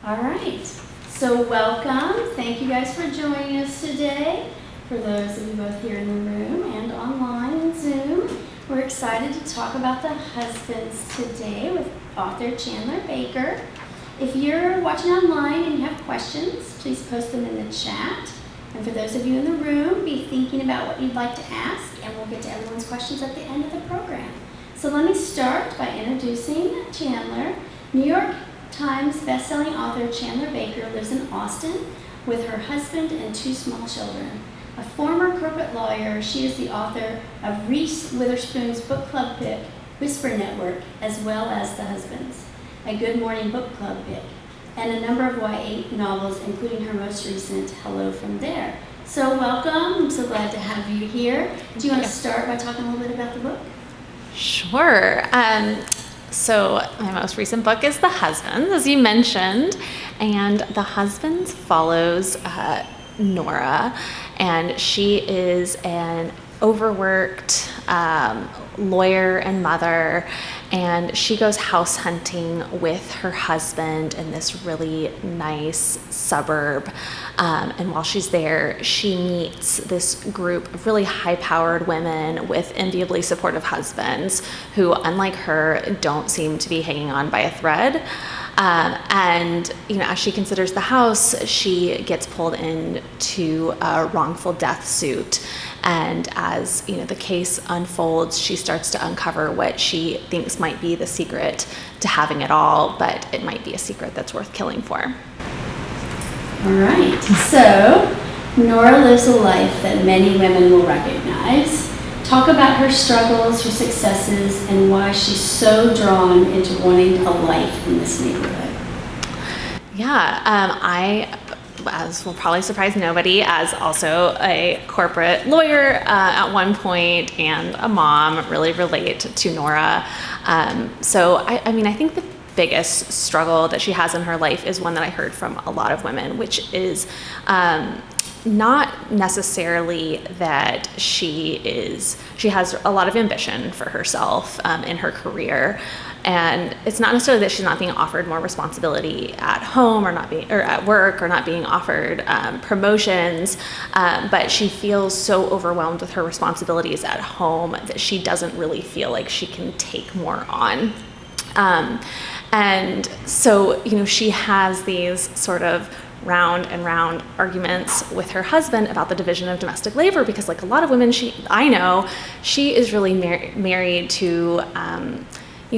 All right, so welcome. Thank you guys for joining us today. For those of you both here in the room and online in Zoom, we're excited to talk about the husbands today with author Chandler Baker. If you're watching online and you have questions, please post them in the chat. And for those of you in the room, be thinking about what you'd like to ask, and we'll get to everyone's questions at the end of the program. So let me start by introducing Chandler. New York Times bestselling author Chandler Baker lives in Austin with her husband and 2 small children. A former corporate lawyer, she is the author of Reese Witherspoon's book club pick, Whisper Network, as well as The Husbands, a Good Morning Book Club pick, and a number of YA novels, including her most recent, Hello From There. So welcome, I'm so glad to have you here. Do you want to start by talking a little bit about the book? Sure. So my most recent book is The Husbands, as you mentioned, and The Husbands follows Nora, and she is an overworked lawyer and mother, and she goes house hunting with her husband in this really nice suburb. And while she's there, she meets this group of really high-powered women with enviably supportive husbands who, unlike her, don't seem to be hanging on by a thread. And as she considers the house, she gets pulled into a wrongful death suit. And as the case unfolds, she starts to uncover what she thinks might be the secret to having it all, but it might be a secret that's worth killing for. All right, so Nora lives a life that many women will recognize. Talk about her struggles, her successes, and why she's so drawn into wanting a life in this neighborhood. Yeah, I, as will probably surprise nobody, as also a corporate lawyer at one point and a mom, really relate to Nora. So I think the biggest struggle that she has in her life is one that I heard from a lot of women, which is not necessarily that she has a lot of ambition for herself in her career, and it's not necessarily that she's not being offered more responsibility at home or at work or not being offered promotions, but she feels so overwhelmed with her responsibilities at home that she doesn't really feel like she can take more on. And so, she has these sort of round and round arguments with her husband about the division of domestic labor, because like a lot of women I know, she is really married to,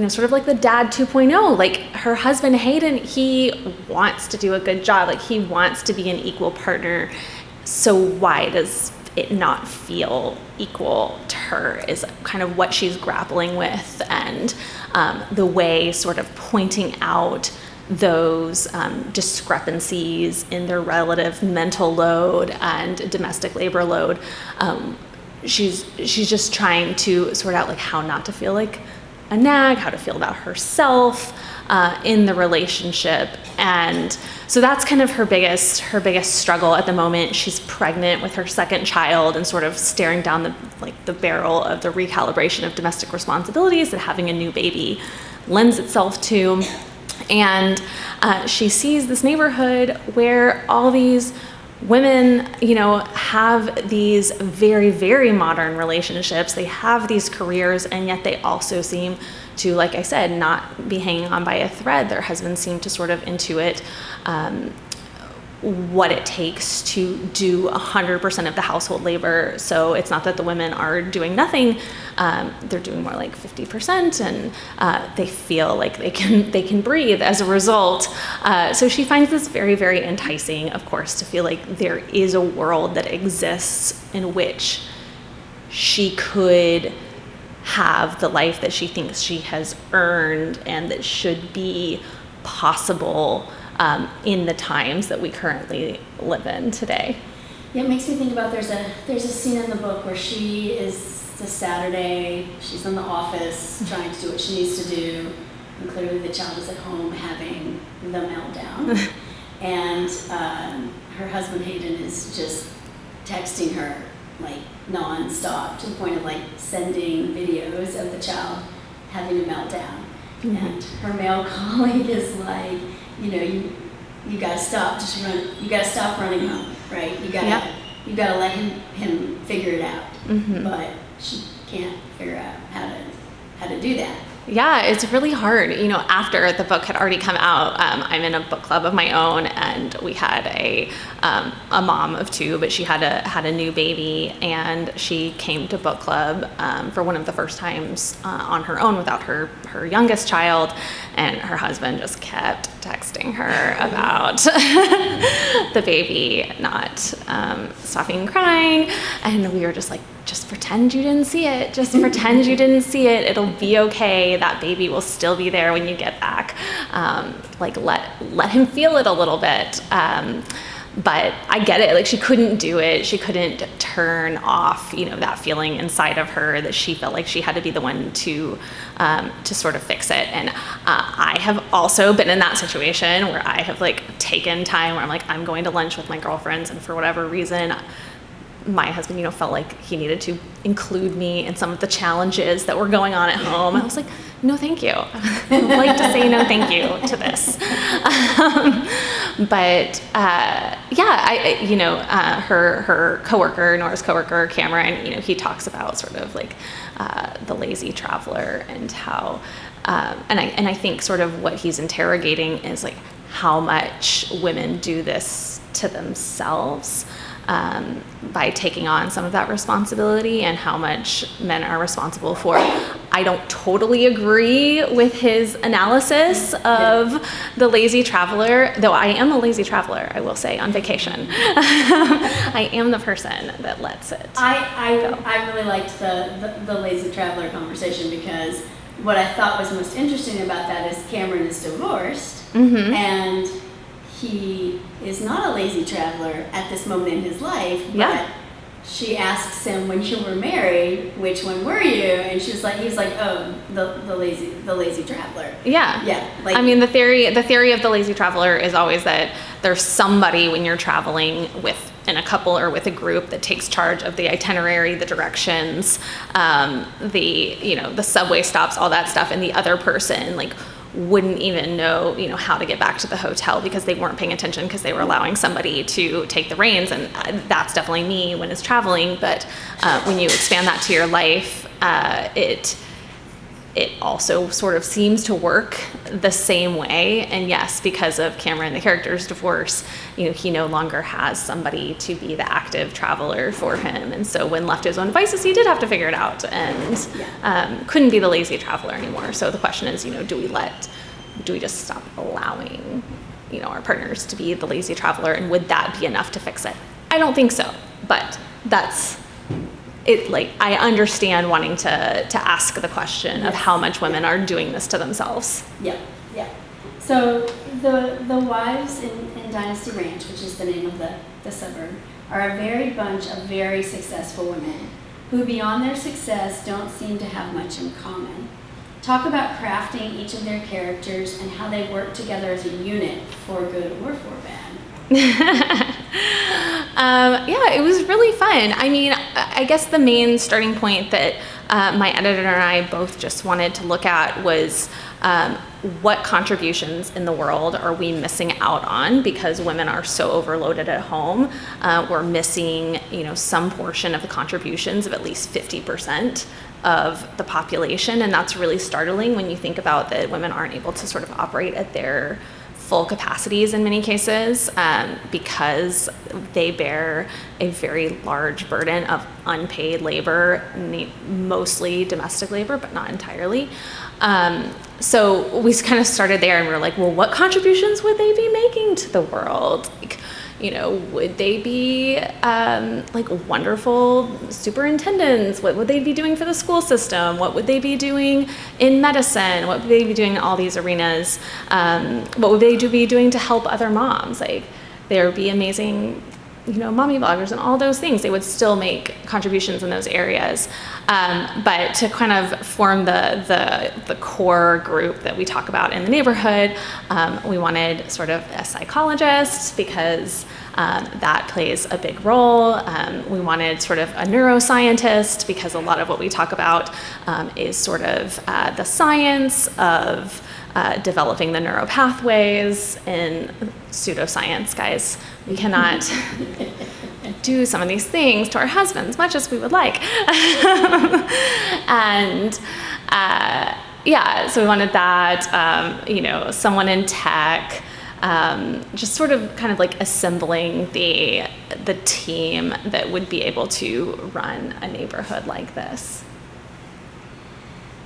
sort of like the dad 2.0. Like her husband, Hayden, he wants to do a good job. Like he wants to be an equal partner. So why does it not feel equal to her is kind of what she's grappling with, and the way sort of pointing out those discrepancies in their relative mental load and domestic labor load. She's just trying to sort out like how not to feel like a nag, how to feel about herself in the relationship. And so that's kind of her biggest struggle at the moment. She's pregnant with her second child and sort of staring down the barrel of the recalibration of domestic responsibilities that having a new baby lends itself to. And she sees this neighborhood where all these women, have these very, very modern relationships. They have these careers, and yet they also seem to, like I said, not be hanging on by a thread. Their husbands seem to sort of intuit what it takes to do 100% of the household labor. So it's not that the women are doing nothing, they're doing more like 50%, and they feel like they can breathe as a result. So she finds this very, very enticing, of course, to feel like there is a world that exists in which she could have the life that she thinks she has earned and that should be possible in the times that we currently live in today. Yeah, it makes me think about there's a scene in the book where it's a Saturday, she's in the office trying to do what she needs to do, and clearly the child is at home having the meltdown. And her husband Hayden is just texting her like nonstop to the point of like sending videos of the child having a meltdown. Mm-hmm. And her male colleague is like, you gotta stop, just run. You gotta stop running home, right? You gotta let him figure it out. Mm-hmm. But she can't figure out how to do that. Yeah, it's really hard. After the book had already come out, I'm in a book club of my own, and we had a mom of two, but she had a new baby, and she came to book club for one of the first times on her own without her youngest child, and her husband just kept texting her about the baby not stopping crying, and we were just like, just pretend you didn't see it. Just pretend you didn't see it. It'll be okay. That baby will still be there when you get back. Let him feel it a little bit. But I get it. Like, she couldn't do it. She couldn't turn off, that feeling inside of her that she felt like she had to be the one to sort of fix it. And I have also been in that situation where I have taken time where I'm like, I'm going to lunch with my girlfriends, and for whatever reason, my husband, felt like he needed to include me in some of the challenges that were going on at home. I was like, no, thank you. I would like to say no, thank you to this. Her coworker, Nora's coworker, Cameron, he talks about sort of the lazy traveler and how, and I think sort of what he's interrogating is how much women do this to themselves. By taking on some of that responsibility, and how much men are responsible for. I don't totally agree with his analysis of the lazy traveler, though I am a lazy traveler, I will say, on vacation. I am the person that lets it I really liked the lazy traveler conversation, because what I thought was most interesting about that is Cameron is divorced, mm-hmm. and he is not a lazy traveler at this moment in his life, but she asks him, when you were married, which one were you? And he's like, oh, the lazy traveler. Yeah. Yeah. The theory of the lazy traveler is always that there's somebody when you're traveling in a couple or with a group that takes charge of the itinerary, the directions, the subway stops, all that stuff, and the other person wouldn't even know, how to get back to the hotel because they weren't paying attention because they were allowing somebody to take the reins. And that's definitely me when it's traveling. But when you expand that to your life, it also sort of seems to work the same way. And yes, because of Cameron, the character's divorce, he no longer has somebody to be the active traveler for him. And so when left to his own devices, he did have to figure it out, and couldn't be the lazy traveler anymore. So the question is, do we just stop allowing, our partners to be the lazy traveler, and would that be enough to fix it? I don't think so, but that's it. I understand wanting to ask the question of how much women are doing this to themselves. Yeah. So the wives in Dynasty Ranch, which is the name of the suburb, are a varied bunch of very successful women who, beyond their success, don't seem to have much in common. Talk about crafting each of their characters and how they work together as a unit, for good or for bad. It was really fun. I guess the main starting point that my editor and I both just wanted to look at was what contributions in the world are we missing out on because women are so overloaded at home. We're missing, some portion of the contributions of at least 50% of the population, and that's really startling when you think about that women aren't able to sort of operate at their full capacities in many cases, because they bear a very large burden of unpaid labor, mostly domestic labor, but not entirely. So we kind of started there, and we were like, well, what contributions would they be making to the world? Would they be wonderful superintendents? What would they be doing for the school system? What would they be doing in medicine? What would they be doing in all these arenas? What would they be doing to help other moms? There would be amazing, mommy bloggers and all those things. They would still make contributions in those areas. But to kind of form the core group that we talk about in the neighborhood, we wanted sort of a psychologist because that plays a big role. We wanted sort of a neuroscientist because a lot of what we talk about is sort of the science of developing the neural pathways in pseudoscience, guys. We cannot do some of these things to our husbands, much as we would like. And so we wanted that, someone in tech, just sort of kind of like assembling the team that would be able to run a neighborhood like this.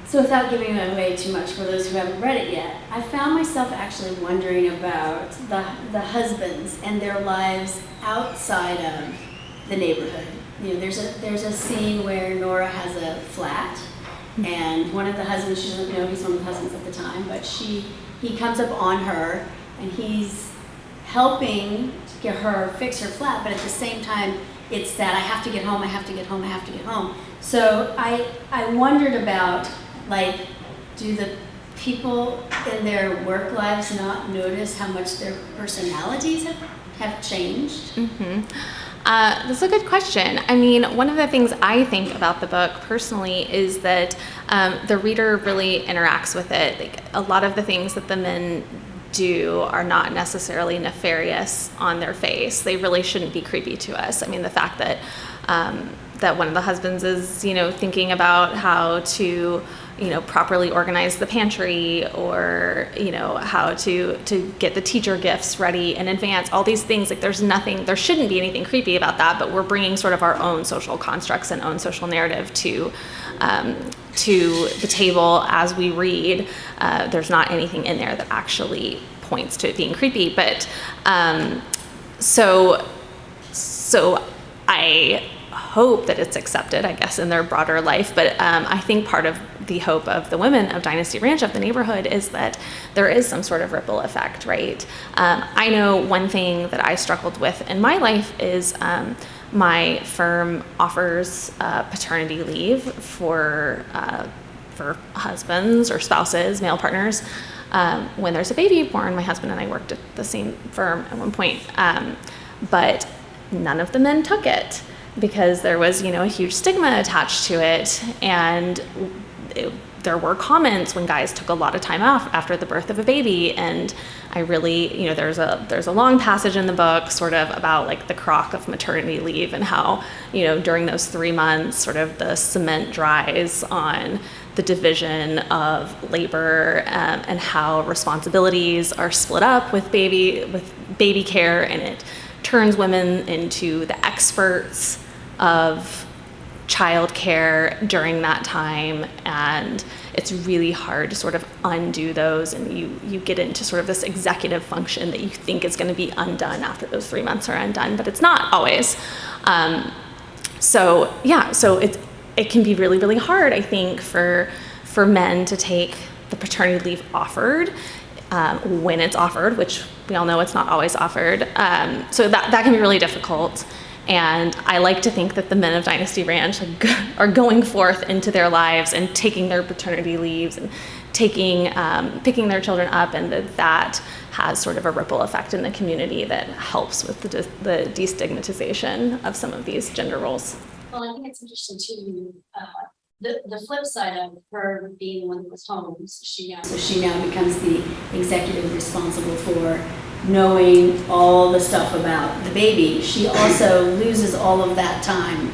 So without giving away too much for those who haven't read it yet, I found myself actually wondering about the husbands and their lives outside of the neighborhood. There's a scene where Nora has a flat, and one of the husbands, she doesn't know he's one of the husbands at the time, but he comes up on her, and he's helping to get her fix her flat, but at the same time, it's that I have to get home, I have to get home, I have to get home. So I wondered about, like, do the people in their work lives not notice how much their personalities have changed? Mm-hmm. That's a good question. I mean, one of the things I think about the book personally is that the reader really interacts with it. Like, a lot of the things that the men do are not necessarily nefarious on their face. They really shouldn't be creepy to us. I mean, the fact that that one of the husbands is, thinking about how to, properly organize the pantry, or, how to get the teacher gifts ready in advance, all these things, like there shouldn't be anything creepy about that, but we're bringing sort of our own social constructs and own social narrative to the table as we read. There's not anything in there that actually points to it being creepy, but so I hope that it's accepted, I guess, in their broader life. But I think part of the hope of the women of Dynasty Ranch, of the neighborhood, is that there is some sort of ripple effect, right? I know one thing that I struggled with in my life is my firm offers paternity leave for husbands or spouses, male partners, when there's a baby born. My husband and I worked at the same firm at one point, but none of the men took it, because there was, a huge stigma attached to it. And there were comments when guys took a lot of time off after the birth of a baby. And I really, there's a long passage in the book sort of about like the crock of maternity leave, and how, during those 3 months, sort of the cement dries on the division of labor, and how responsibilities are split up with baby care, and it turns women into the experts of childcare during that time, and it's really hard to sort of undo those, and you get into sort of this executive function that you think is going to be undone after those 3 months are undone, but it's not always. So it can be really, really hard, I think, for men to take the paternity leave offered, when it's offered, which we all know it's not always offered. So that can be really difficult. And I like to think that the men of Dynasty Ranch are going forth into their lives and taking their paternity leaves and picking their children up, and that has sort of a ripple effect in the community that helps with the destigmatization of some of these gender roles. Well, I think it's interesting too, the flip side of her being the one that was home. So she now becomes the executive responsible for knowing all the stuff about the baby. She also loses all of that time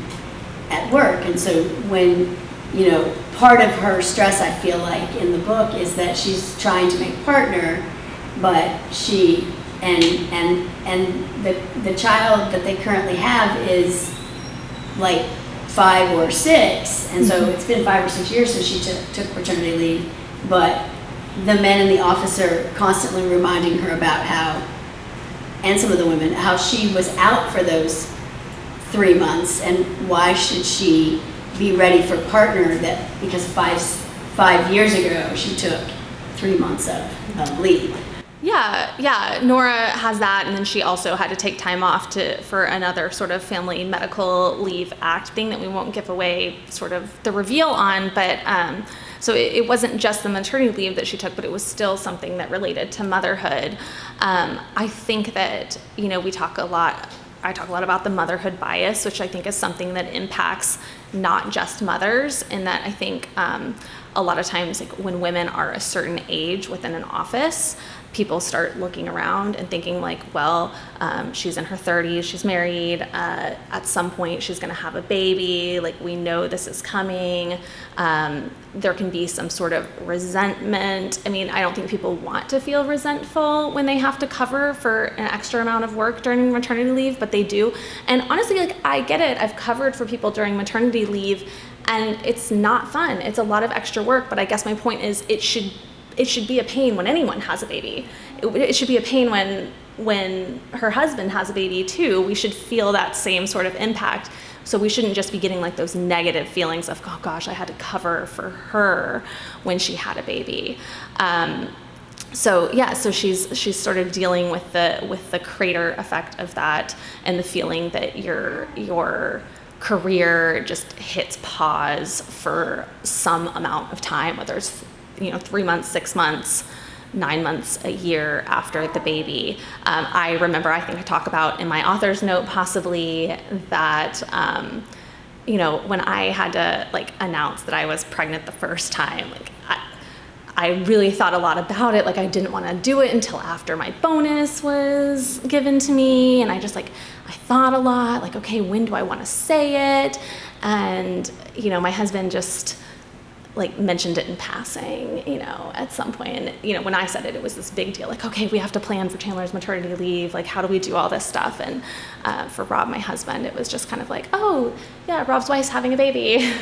at work. And so when, part of her stress, I feel like, in the book is that she's trying to make a partner, but she, and the child that they currently have is like 5 or 6. And so it's been 5 or 6 years since she took paternity leave, but the men in the office are constantly reminding her about how, and some of the women, how she was out for those 3 months, and why should she be ready for a partner because 5 years ago she took 3 months of leave. Yeah. Nora has that, and then she also had to take time off for another sort of Family Medical Leave Act thing that we won't give away sort of the reveal on, but so it wasn't just the maternity leave that she took, but it was still something that related to motherhood. I think that, we talk a lot I talk a lot about the motherhood bias, which I think is something that impacts not just mothers, in that I think a lot of times, like when women are a certain age within an office, people start looking around and thinking like, well, she's in her 30s, she's married, at some point she's gonna have a baby, like we know this is coming. There can be some sort of resentment. I mean, I don't think people want to feel resentful when they have to cover for an extra amount of work during maternity leave, but they do. And honestly, like I get it, I've covered for people during maternity leave and it's not fun. It's a lot of extra work, but I guess my point is it should be a pain when anyone has a baby. It should be a pain when her husband has a baby too. We should feel that same sort of impact. So we shouldn't just be getting like those negative feelings of, oh gosh, I had to cover for her when she had a baby. So she's sort of dealing with the crater effect of that, and the feeling that your career just hits pause for some amount of time, whether it's 3 months, 6 months, 9 months, a year after the baby. I remember, I think I talk about in my author's note possibly that, when I had to like announce that I was pregnant the first time, like I really thought a lot about it. Like I didn't want to do it until after my bonus was given to me. And I thought a lot, like, okay, when do I want to say it? And, my husband just like mentioned it in passing, at some point. And, when I said it, it was this big deal. Like, okay, we have to plan for Chandler's maternity leave. Like, how do we do all this stuff? And for Rob, my husband, it was just kind of like, oh, yeah, Rob's wife's having a baby.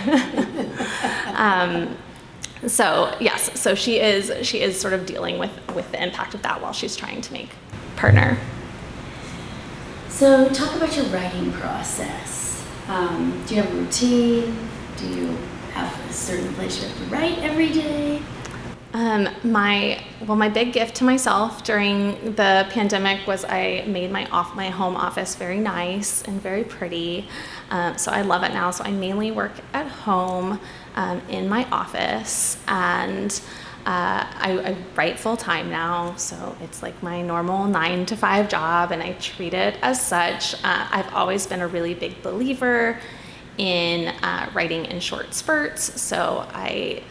So yes, so she is sort of dealing with the impact of that while she's trying to make partner. So talk about your writing process. Do you have a routine? Do you have a certain place you have to write every day? My big gift to myself during the pandemic was I made my home office very nice and very pretty. So I love it now. So I mainly work at home in my office, and I write full time now. So it's like my normal 9 to 5 job, and I treat it as such. I've always been a really big believer in writing in short spurts. So I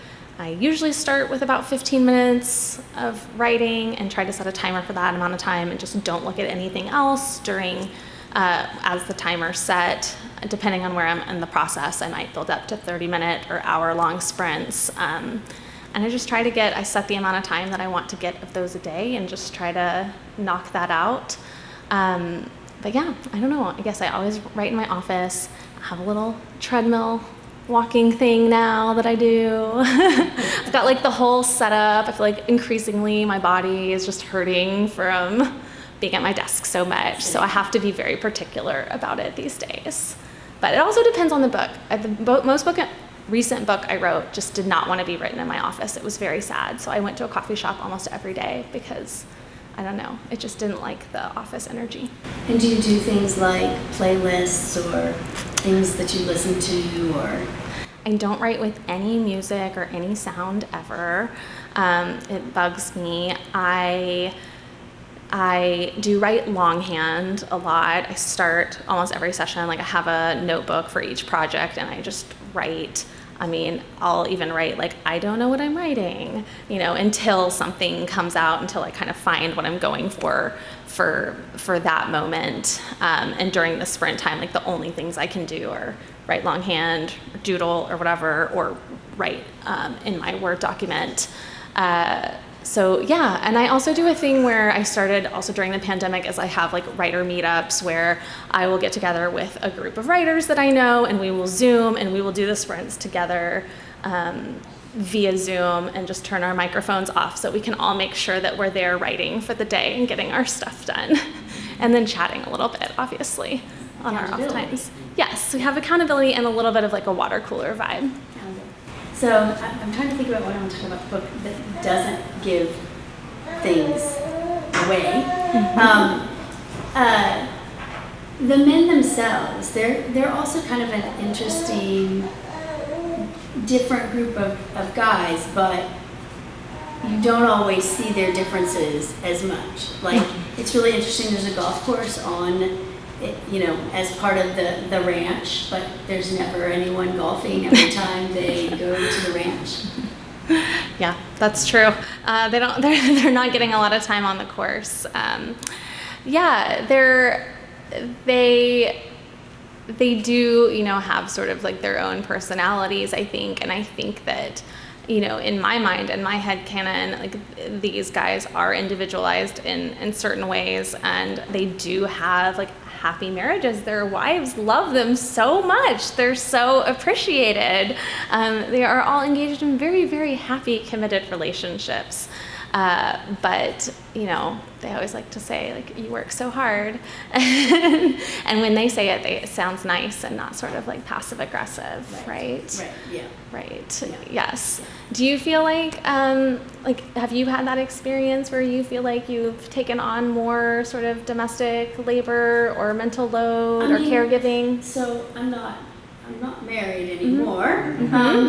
usually start with about 15 minutes of writing and try to set a timer for that amount of time, and just don't look at anything else during as the timer's set. Depending on where I'm in the process, I might build up to 30-minute or hour-long sprints. And I just try to I set the amount of time that I want to get of those a day and just try to knock that out. But yeah, I don't know. I guess I always write in my office. I have a little treadmill walking thing now that I do. I've got like the whole setup. I feel like increasingly my body is just hurting from being at my desk so much. So I have to be very particular about it these days. But it also depends on the book. The recent book I wrote just did not want to be written in my office. It was very sad. So I went to a coffee shop almost every day because, I don't know, it just didn't like the office energy. And do you do things like playlists or things that you listen to, or? I don't write with any music or any sound ever. It bugs me. I do write longhand a lot. I start almost every session, like I have a notebook for each project, and I just write. I mean, I'll even write like, I don't know what I'm writing, until something comes out, until I kind of find what I'm going for that moment. And during the sprint time, like the only things I can do are write longhand, or doodle or whatever, or write in my Word document. So yeah, and I also do a thing where I started also during the pandemic, is I have like writer meetups where I will get together with a group of writers that I know, and we will Zoom and we will do the sprints together via Zoom, and just turn our microphones off so we can all make sure that we're there writing for the day and getting our stuff done. And then chatting a little bit, obviously, on our off times. Yes, we have accountability and a little bit of like a water cooler vibe. So I'm trying to think about what I want to talk about the book that doesn't give things away. The men themselves, they're also kind of an interesting, different group of guys, but you don't always see their differences as much. Like, it's really interesting. There's a golf course on as part of the ranch, but there's never anyone golfing every time they go to the ranch. Yeah, that's true. They're not getting a lot of time on the course. They do, have sort of like their own personalities, I think. And I think that, in my mind, in my head canon, like these guys are individualized in certain ways, and they do have like happy marriages. Their wives love them so much. They're so appreciated. They are all engaged in very, very happy, committed relationships. But, they always like to say, like, you work so hard. And when they say it, it sounds nice and not sort of like passive aggressive, right? Right, yeah. Right, yeah. Yes. Do you feel like, have you had that experience where you feel like you've taken on more sort of domestic labor or mental load or caregiving? So I'm not married anymore.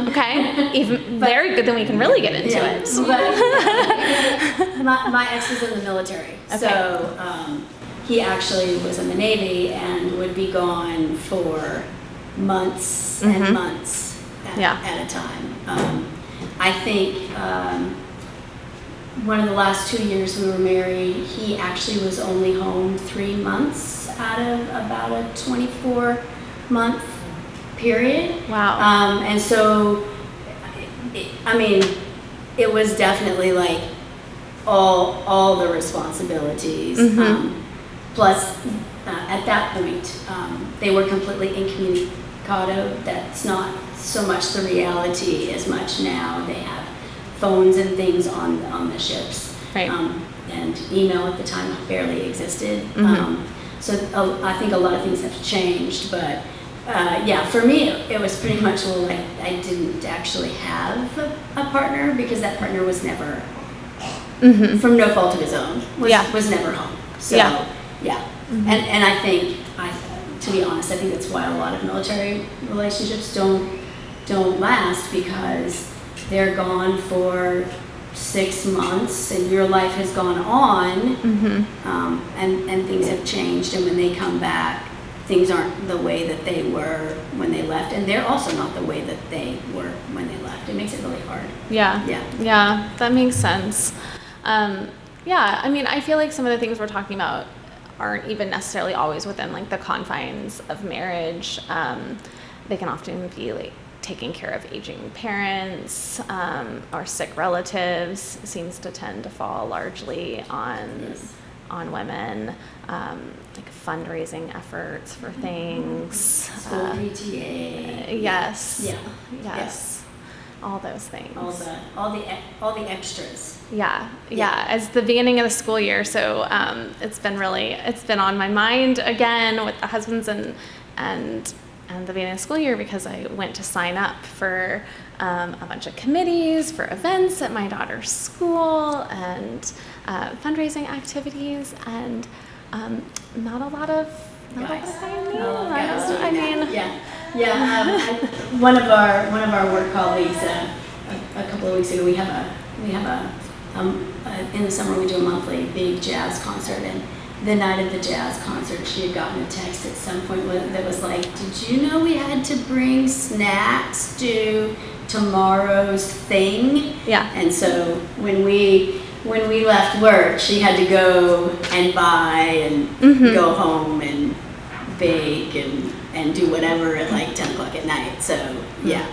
Okay, even very good. Then we can really get into it. But my ex was in the military, okay. So he actually was in the Navy and would be gone for months and months at a time. I think one of the last 2 years we were married, he actually was only home 3 months out of about a 24-month period. Wow. And so, it was definitely like all the responsibilities. Plus, at that point, they were completely incommunicado. That's not so much the reality as much now. They have phones and things on the ships. Right. And email at the time barely existed. So I think a lot of things have changed, but for me, it was pretty much, I didn't actually have a partner because that partner was never, from no fault of his own, was never home. So, And I think, to be honest, I think that's why a lot of military relationships don't last, because they're gone for 6 months and your life has gone on, and things have changed, and when they come back, things aren't the way that they were when they left, and they're also not the way that they were when they left. It makes it really hard. Yeah, that makes sense. I feel like some of the things we're talking about aren't even necessarily always within like the confines of marriage. They can often be like taking care of aging parents or sick relatives. It seems to tend to fall largely on women, like fundraising efforts for things. School PTA. Yes. All those things. All the extras. Yeah. As the beginning of the school year, so it's been on my mind again with the husbands and the beginning of the school year, because I went to sign up for a bunch of committees for events at my daughter's school and fundraising activities, and not a lot of guys. One of our work colleagues a couple of weeks ago, we have a in the summer we do a monthly big jazz concert, and the night of the jazz concert, she had gotten a text at some point that was like, "Did you know we had to bring snacks to tomorrow's thing?" Yeah. And so when we left work, she had to go and buy and go home and bake and do whatever at like 10 o'clock at night. So yeah,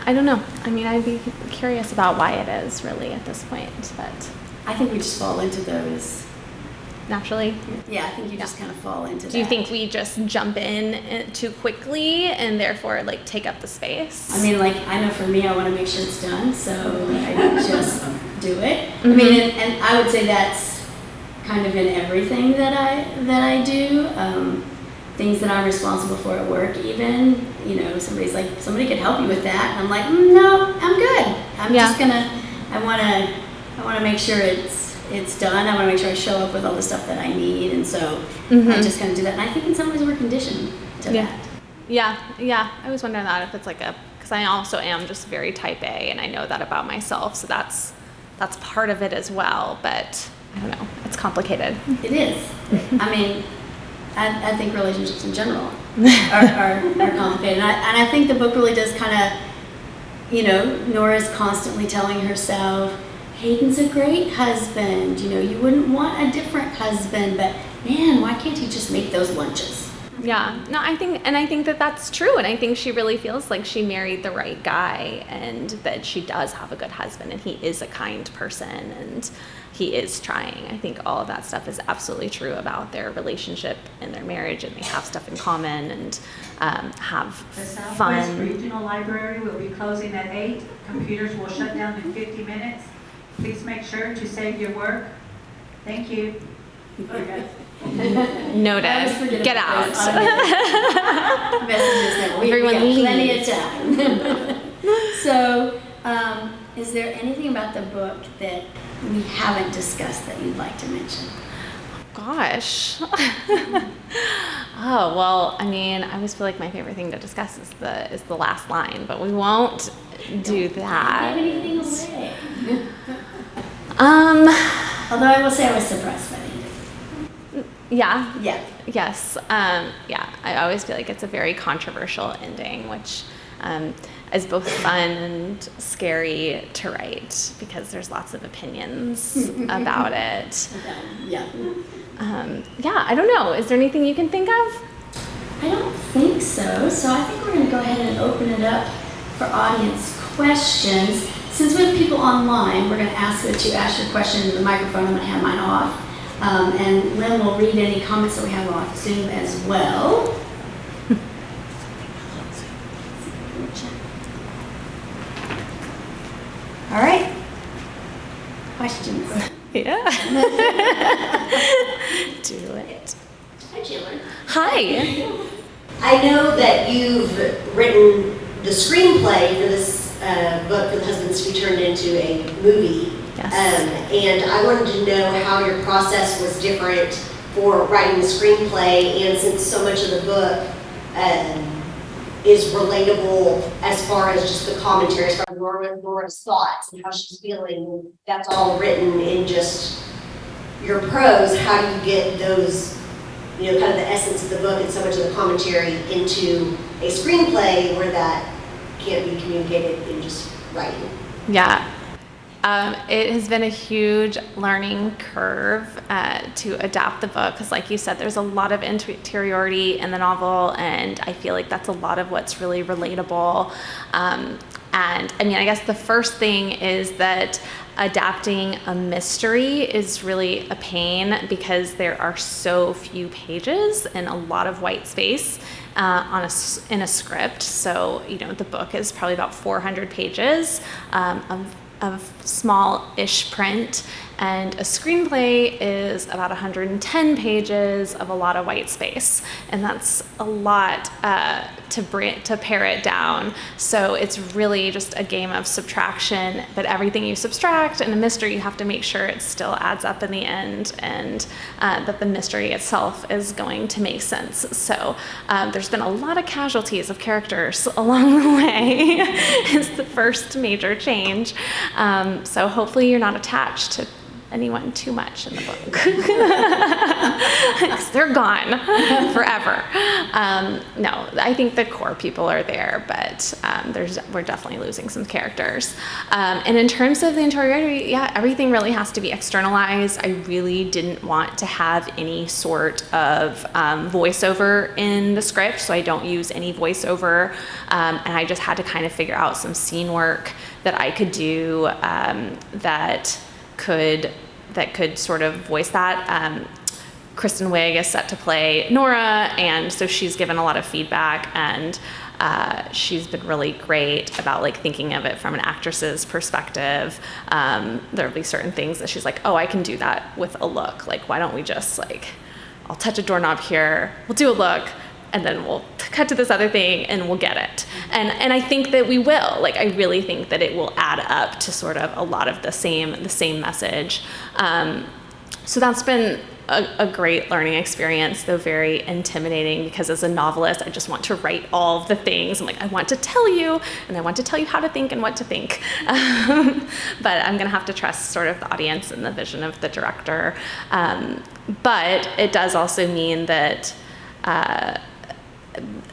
I don't know. I'd be curious about why it is really at this point, but I think we just fall into those naturally. Yeah, I think you just kind of fall into that. Do you think we just jump in too quickly and therefore like take up the space? I know for me, I want to make sure it's done, so I just do it. And I would say that's kind of in everything that I do. Things that I'm responsible for at work, even, somebody's like, somebody could help you with that, and I'm like, no, I'm good. I want to make sure it's done. I want to make sure I show up with all the stuff that I need, and so I just kind of do that. And I think in some ways we're conditioned to that. Yeah. I was wondering that if it's like because I also am just very type A, and I know that about myself, so that's part of it as well. But I don't know, it's complicated. It is. I think relationships in general are complicated. And I think the book really does kind of, Nora's constantly telling herself, Hayden's a great husband, you wouldn't want a different husband, but man, why can't he just make those lunches? Yeah, no, I think that that's true. And I think she really feels like she married the right guy and that she does have a good husband and he is a kind person and he is trying. I think all of that stuff is absolutely true about their relationship and their marriage, and they have stuff in common and have The Southwest fun. Regional Library will be closing at 8. Computers will shut down in 50 minutes. Please make sure to save your work. Thank you. Noted. Get out. Messages that we've Everyone got leave. plenty of time. So, is there anything about the book that we haven't discussed that you'd like to mention? Gosh. Oh, well, I mean, I always feel like my favorite thing to discuss is the last line, but we won't do that. Don't give anything away. Although I will say I was surprised by the ending. Yeah. Yeah. Yes. Yeah. I always feel like it's a very controversial ending, which is both fun and scary to write because there's lots of opinions about it. Yeah. Yeah. I don't know. Is there anything you can think of? I don't think so. So I think we're going to go ahead and open it up for audience questions. Since we have people online, we're going to ask that you ask your question in the microphone. I'm going to have mine off. And Lynn will read any comments that we have off Zoom as well. All right. Questions? Yeah. Do it. Hi, Chandler. Hi. I know that you've written the screenplay for this book for the Husbands to be turned into a movie. Yes. And I wanted to know how your process was different for writing the screenplay, and since so much of the book is relatable as far as just the commentary, as far as Nora's thoughts and how she's feeling, that's all written in just your prose. How do you get those, kind of the essence of the book and so much of the commentary into a screenplay where that can't be communicated in just writing? Yeah. It has been a huge learning curve to adapt the book because, like you said, there's a lot of interiority in the novel, and I feel like that's a lot of what's really relatable. And I mean, I guess the first thing is that adapting a mystery is really a pain because there are so few pages and a lot of white space in a script. So, the book is probably about 400 pages of small-ish print, and a screenplay is about 110 pages of a lot of white space, and that's a lot to pare it down. So it's really just a game of subtraction, but everything you subtract in a mystery, you have to make sure it still adds up in the end, and that the mystery itself is going to make sense. So there's been a lot of casualties of characters along the way. It's the first major change. So hopefully you're not attached to anyone too much in the book. 'Cause they're gone forever. No, I think the core people are there, but we're definitely losing some characters. And in terms of the interiority, yeah, everything really has to be externalized. I really didn't want to have any sort of voiceover in the script, so I don't use any voiceover, and I just had to kind of figure out some scene work that I could do that could sort of voice that. Kristen Wiig is set to play Nora, and so she's given a lot of feedback, and she's been really great about thinking of it from an actress's perspective. There'll be certain things that she's like, oh, I can do that with a look. Why don't we just I'll touch a doorknob here, we'll do a look, and then we'll cut to this other thing and we'll get it. And I think that we will. I really think that it will add up to sort of a lot of the same message. So that's been a great learning experience, though very intimidating, because as a novelist, I just want to write all of the things. I'm I want to tell you, and I want to tell you how to think and what to think. But I'm gonna have to trust sort of the audience and the vision of the director. But it does also mean that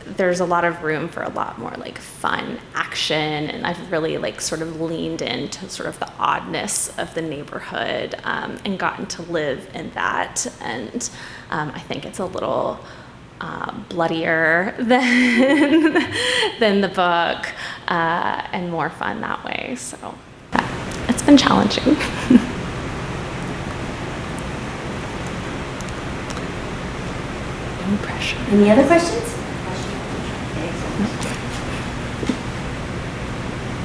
there's a lot of room for a lot more like fun action, and I've really like sort of leaned into sort of the oddness of the neighborhood, and gotten to live in that, and I think it's a little bloodier than the book, and more fun that way. So it's been challenging. No pressure. Any other questions?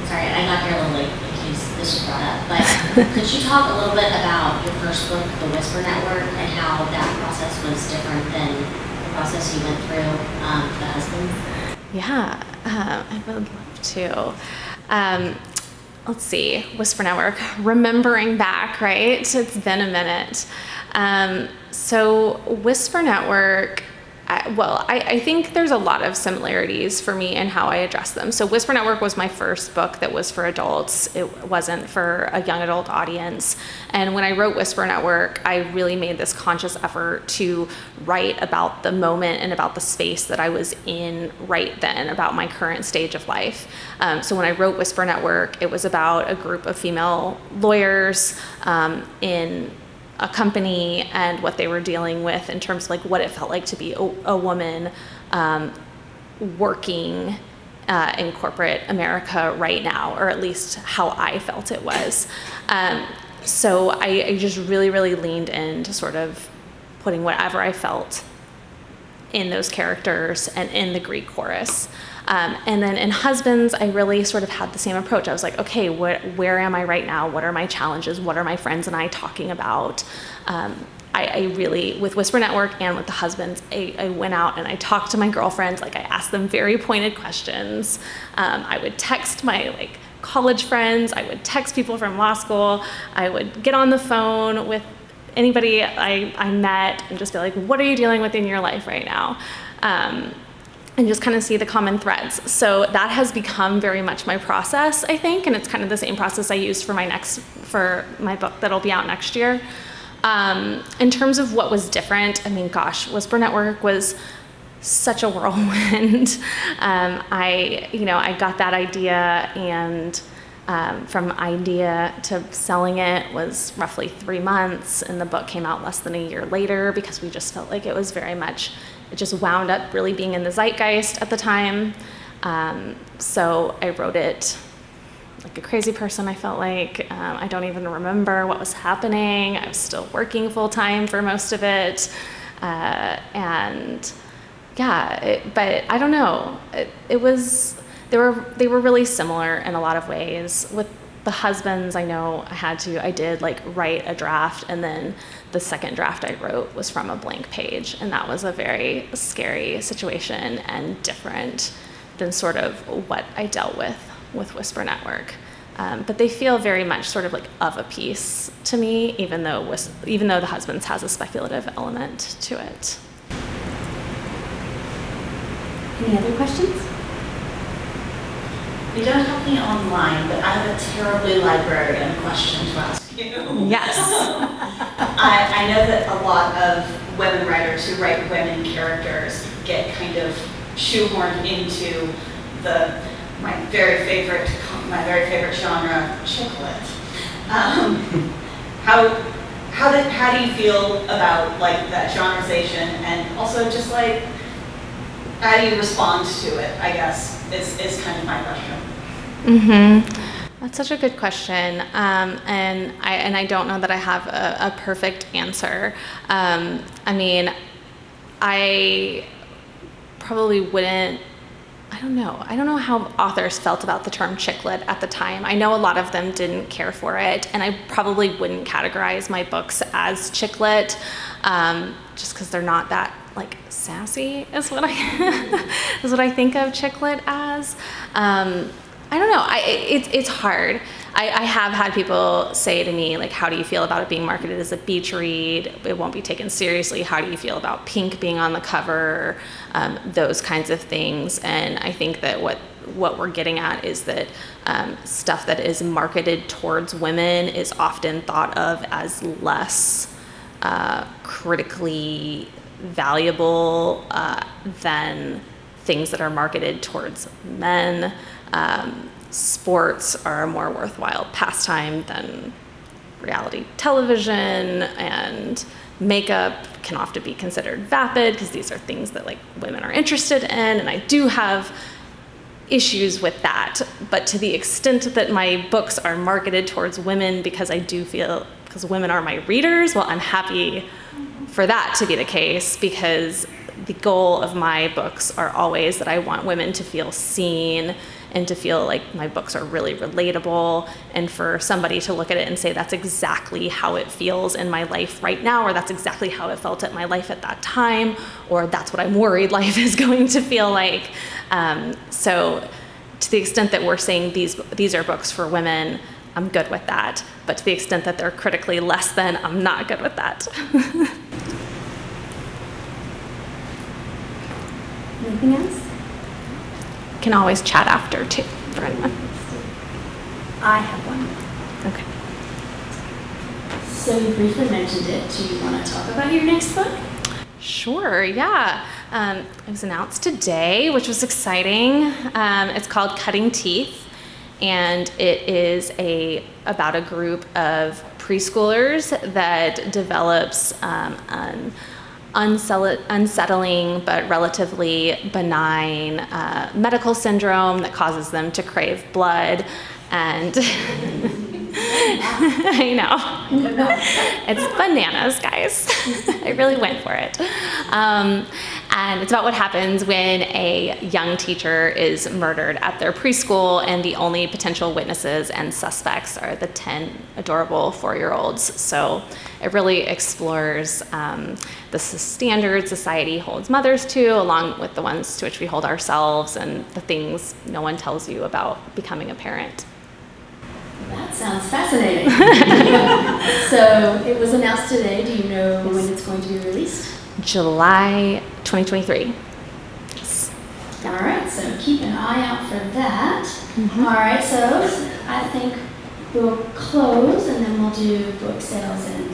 Sorry, I got here a little late in case this was brought up, but could you talk a little bit about your first book, The Whisper Network, and how that process was different than the process you went through, the husband? Yeah, I would love to. Let's see, Whisper Network, remembering back, right? It's been a minute. So Whisper Network, I think there's a lot of similarities for me in how I address them. So Whisper Network was my first book that was for adults. It wasn't for a young adult audience. And when I wrote Whisper Network, I really made this conscious effort to write about the moment and about the space that I was in right then, about my current stage of life. So when I wrote Whisper Network, it was about a group of female lawyers in a company and what they were dealing with in terms of like what it felt like to be a woman working in corporate America right now, or at least how I felt it was. So I just really, really leaned into sort of putting whatever I felt in those characters and in the Greek chorus. And then in Husbands, I really sort of had the same approach. I was like, okay, where am I right now? What are my challenges? What are my friends and I talking about? I really, with Whisper Network and with the Husbands, I went out and I talked to my girlfriends. Like, I asked them very pointed questions. I would text my like college friends. I would text people from law school. I would get on the phone with anybody I met and just be like, what are you dealing with in your life right now? And just kind of see the common threads. So that has become very much my process, I think, and it's kind of the same process I used for my book that'll be out next year. In terms of what was different, I mean, gosh, Whisper Network was such a whirlwind. I got that idea, and from idea to selling it was roughly 3 months, and the book came out less than a year later because we just felt like it was very much, it just wound up really being in the zeitgeist at the time. So I wrote it like a crazy person, I felt like. I don't even remember what was happening. I was still working full time for most of it. But I don't know. They were really similar in a lot of ways. With the Husbands, I did like write a draft, and then the second draft I wrote was from a blank page, and that was a very scary situation and different than sort of what I dealt with Whisper Network. But they feel very much sort of like of a piece to me, even though the Husbands has a speculative element to it. Any other questions? You don't have me online, but I have a terribly librarian question to ask you. Yes. I know that a lot of women writers who write women characters get kind of shoehorned into my very favorite genre, chick lit. How do you feel about like that genreization, and also just like how do you respond to it, I guess, is kind of my question. Mm-hmm. That's such a good question. And I don't know that I have a perfect answer. I probably wouldn't, I don't know how authors felt about the term chick lit at the time. I know a lot of them didn't care for it, and I probably wouldn't categorize my books as chick lit, just because they're not that like sassy is what I think of chick lit as. I don't know. It's hard. I have had people say to me, like, how do you feel about it being marketed as a beach read? It won't be taken seriously. How do you feel about pink being on the cover? Those kinds of things. And I think that what we're getting at is that stuff that is marketed towards women is often thought of as less critically valuable than things that are marketed towards men. Sports are a more worthwhile pastime than reality television, and makeup can often be considered vapid because these are things that like women are interested in, and I do have issues with that. But to the extent that my books are marketed towards women because because women are my readers, well, I'm happy for that to be the case, because the goal of my books are always that I want women to feel seen and to feel like my books are really relatable, and for somebody to look at it and say that's exactly how it feels in my life right now, or that's exactly how it felt at my life at that time, or that's what I'm worried life is going to feel like. So to the extent that we're saying these are books for women, I'm good with that. But to the extent that they're critically less than, I'm not good with that. Anything else? Can always chat after too, for anyone. I have one. Okay. So you briefly mentioned it. Do you want to talk about your next book? Sure, yeah. It was announced today, which was exciting. It's called Cutting Teeth, and it is about a group of preschoolers that develops an unsettling but relatively benign medical syndrome that causes them to crave blood. And I know. It's bananas, guys. I really went for it. And it's about what happens when a young teacher is murdered at their preschool, and the only potential witnesses and suspects are the 10 adorable 4-year-olds. So it really explores the standards society holds mothers to, along with the ones to which we hold ourselves, and the things no one tells you about becoming a parent. That sounds fascinating. So it was announced today. Do you know when it's going to be released? July 2023. Yes. All right, so keep an eye out for that. Mm-hmm. All right, so I think we'll close and then we'll do book sales and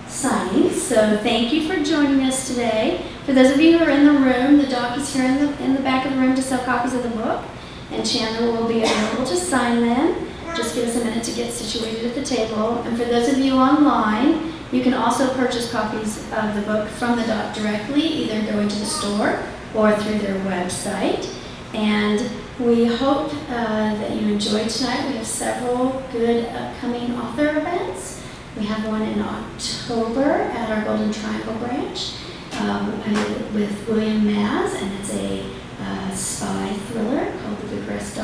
signings. So thank you for joining us today. For those of you who are in the room, the doc is here in the back of the room to sell copies of the book, and Chandler will be available to sign them. Just give us a minute to get situated at the table. And for those of you online, you can also purchase copies of the book from the doc directly, either going to the store or through their website. And we hope that you enjoyed tonight. We have several good upcoming author events. We have one in October at our Golden Triangle branch with William Maz, and it's a spy thriller called The Bucharest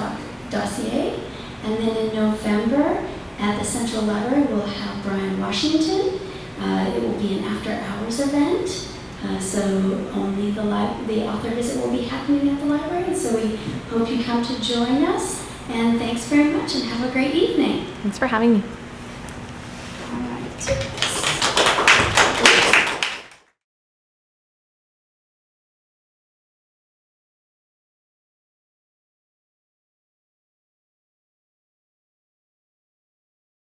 Dossier. And then in November at the Central Library, we'll have Brian Washington. It will be an after-hours event, so only the author visit will be happening at the library. And so we hope you come to join us. And thanks very much, and have a great evening. Thanks for having me.